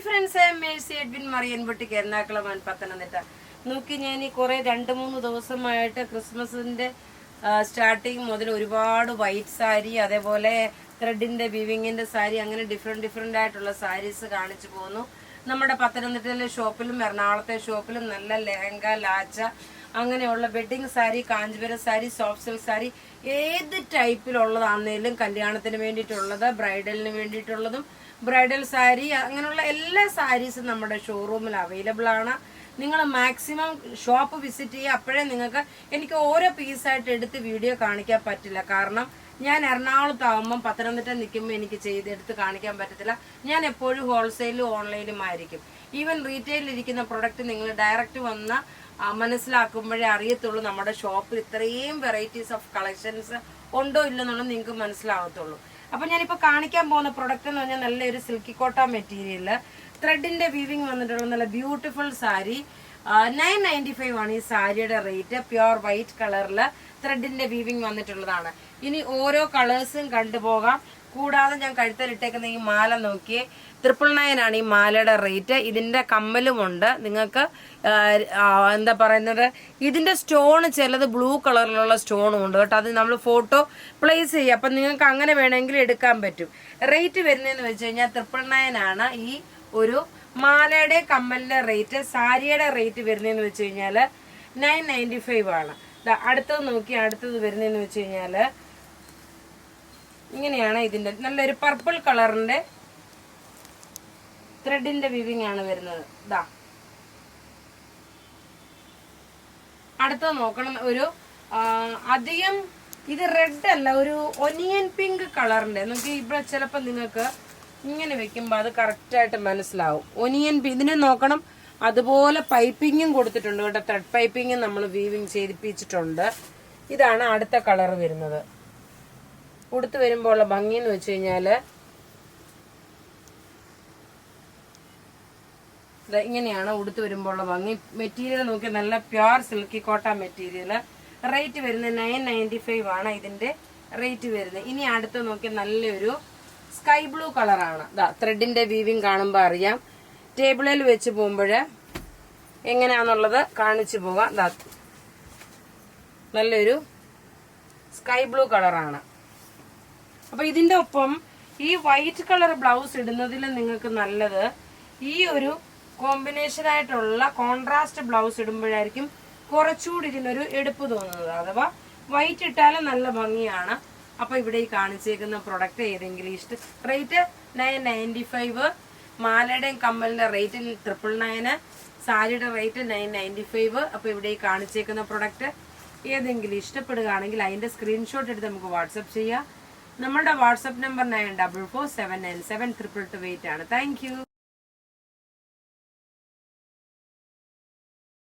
Friends, Mercy Edwin മറിയൻ ബുട്ടിക്ക് എറണാകുളം പത്തനംതിട്ട. നോക്കി ഞാൻ ഈ കുറെ 2-3 ദിവസമായിട്ട് ക്രിസ്മസിന്റെ സ്റ്റാർട്ടിങ് മുതൽ ഒരുപാട് വൈറ്റ് സാരി, അതേപോലെ ത്രെഡിന്റെ വിവിങ്ങിന്റെ സാരി, അങ്ങനെ ഡിഫറെന്റ് ആയിട്ടുള്ള സാരീസ് കാണിച്ചു പോകുന്നു. നമ്മുടെ പത്തനംതിട്ടയിലെ ഷോപ്പിലും എറണാകുളത്തെ ഷോപ്പിലും നല്ല ലെഹങ്ക, ലാച്ച, അങ്ങനെയുള്ള wedding sari, Kanchipuram sari, soft silk sari, ഏത് ടൈപ്പിലുള്ളതാണെങ്കിലും കല്യാണത്തിന് വേണ്ടിയിട്ടുള്ളത്, ബ്രൈഡലിന് വേണ്ടിയിട്ടുള്ളതും, ബ്രൈഡൽ സാരി, അങ്ങനെയുള്ള എല്ലാ സാരീസും നമ്മുടെ ഷോറൂമിൽ അവൈലബിൾ ആണ്. നിങ്ങൾ മാക്സിമം ഷോപ്പ് വിസിറ്റ് ചെയ്യുക. അപ്പോഴേ നിങ്ങൾക്ക് എനിക്ക് ഓരോ പീസായിട്ട് എടുത്ത് വീഡിയോ കാണിക്കാൻ പറ്റില്ല. കാരണം ഞാൻ എറണാകുളത്താവുമ്പം പത്തനംതിട്ട നിൽക്കുമ്പോൾ എനിക്ക് എടുത്ത് കാണിക്കാൻ പറ്റത്തില്ല. ഞാൻ എപ്പോഴും ഹോൾസെയിലും ഓൺലൈനും ആയിരിക്കും. ഈവൻ റീറ്റെയിലിൽ ഇരിക്കുന്ന പ്രൊഡക്റ്റ് നിങ്ങൾ ഡയറക്റ്റ് വന്ന് മനസ്സിലാക്കുമ്പോഴേ അറിയത്തുള്ളൂ നമ്മുടെ ഷോപ്പിൽ ഇത്രയും വെറൈറ്റീസ് ഓഫ് കളക്ഷൻസ് ഉണ്ടോ ഇല്ലെന്നുള്ളത് നിങ്ങൾക്ക് മനസ്സിലാകത്തുള്ളൂ. അപ്പൊ ഞാനിപ്പോ കാണിക്കാൻ പോകുന്ന പ്രൊഡക്റ്റ് എന്ന് പറഞ്ഞാൽ നല്ലൊരു സിൽക്കി കോട്ട മെറ്റീരിയല്, ത്രെഡിന്റെ വീവിങ് വന്നിട്ടുള്ള നല്ല ബ്യൂട്ടിഫുൾ സാരി. 995 ആണ് ഈ സാരിയുടെ റേറ്റ്. പ്യുവർ വൈറ്റ് കളറില് ത്രെഡിന്റെ വീവിങ് വന്നിട്ടുള്ളതാണ്. ഇനി ഓരോ കളേഴ്സും കണ്ടുപോകാം. കൂടാതെ ഞാൻ കഴുത്തലിട്ടേക്കുന്ന ഈ മാല നോക്കിയേ, 999 ആണ് ഈ മാലയുടെ റേറ്റ്. ഇതിന്റെ കമ്മലുമുണ്ട്. നിങ്ങൾക്ക് എന്താ പറയുന്നത്, ഇതിന്റെ സ്റ്റോൺ ചിലത് ബ്ലൂ കളറിലുള്ള സ്റ്റോണും ഉണ്ട് കേട്ടോ. അത് നമ്മൾ ഫോട്ടോ പ്ലേസ് ചെയ്യുക. അപ്പം നിങ്ങൾക്ക് അങ്ങനെ വേണമെങ്കിൽ എടുക്കാൻ പറ്റും. റേറ്റ് വരുന്നതെന്ന് വെച്ച് കഴിഞ്ഞാൽ 999 ആണ് ഈ ഒരു മാലയുടെ കമ്മലിന്റെ റേറ്റ്. സാരിയുടെ റേറ്റ് വരുന്നതെന്ന് വെച്ച് കഴിഞ്ഞാൽ 995 ആണ്. അടുത്തത് നോക്കി, അടുത്തത് വരുന്നതെന്ന് വെച്ച് കഴിഞ്ഞാൽ ഇങ്ങനെയാണ്. ഇതിന്റെ നല്ലൊരു പർപ്പിൾ കളറിന്റെ ത്രെഡിന്റെ വിവിങ് ആണ് വരുന്നത്. അടുത്തത് നോക്കണം, ഒരു അധികം ഇത് റെഡ് അല്ല, ഒരു ഒനിയൻ പിങ്ക് കളറിന്റെ. നമുക്ക് ഇവിടെ ചിലപ്പോൾ നിങ്ങൾക്ക് ഇങ്ങനെ വെക്കുമ്പോൾ അത് കറക്റ്റായിട്ട് മനസ്സിലാവും. ഒനിയൻ പിങ്ക് ഇതിനെ നോക്കണം. അതുപോലെ പൈപ്പിങ്ങും കൊടുത്തിട്ടുണ്ട് കേട്ടോ. ത്രെഡ് പൈപ്പിങ്ങും നമ്മൾ വീവിങ് ചെയ്തിപ്പിച്ചിട്ടുണ്ട്. ഇതാണ് അടുത്ത കളർ വരുന്നത്. ഉടുത്ത് വരുമ്പോൾ ഉള്ള ഭംഗി എന്ന് വെച്ച് കഴിഞ്ഞാല് ഇങ്ങനെയാണ് ഉടുത്ത് വരുമ്പോൾ ഉള്ള ഭംഗി. മെറ്റീരിയൽ നോക്കി നല്ല പ്യുവർ സിൽക്കി കോട്ട മെറ്റീരിയൽ. റേറ്റ് വരുന്നത് 995 ആണ് ഇതിന്റെ റേറ്റ് വരുന്നത്. ഇനി അടുത്ത് നോക്കി നല്ലൊരു സ്കൈ ബ്ലൂ കളറാണ്. ത്രെഡിന്റെ വീവിങ് കാണുമ്പോൾ അറിയാം. ടേബിളിൽ വെച്ച് പോകുമ്പോൾ എങ്ങനെയാന്നുള്ളത് കാണിച്ചു പോകാം. നല്ലൊരു സ്കൈ ബ്ലൂ കളറാണ്. അപ്പൊ ഇതിന്റെ ഒപ്പം ഈ വൈറ്റ് കളർ ബ്ലൗസ് ഇടുന്നതിൽ നിങ്ങൾക്ക് നല്ലത് ഈ ഒരു കോമ്പിനേഷൻ ആയിട്ടുള്ള കോൺട്രാസ്റ്റ് ബ്ലൗസ് ഇടുമ്പോഴായിരിക്കും കുറച്ചുകൂടി ഇതിനൊരു എടുപ്പ് തോന്നുന്നത്. അഥവാ വൈറ്റ് ഇട്ടാലും നല്ല ഭംഗിയാണ്. അപ്പൊ ഇവിടെ ഈ കാണിച്ചേക്കുന്ന പ്രൊഡക്റ്റ് ഏതെങ്കിലും ഇഷ്ടം. റേറ്റ് 995. മാലയുടെയും കമ്മലിന്റെ റേറ്റ് 999. സാരിയുടെ റേറ്റ് 995. അപ്പൊ ഇവിടെ ഈ കാണിച്ചേക്കുന്ന പ്രൊഡക്റ്റ് ഏതെങ്കിലും ഇഷ്ടപ്പെടുകയാണെങ്കിൽ അതിന്റെ സ്ക്രീൻഷോട്ട് എടുത്ത് നമുക്ക് വാട്സപ്പ് ചെയ്യാം. നമ്മുടെ വാട്സപ്പ് നമ്പർ 9447972228 ആണ്. Thank you.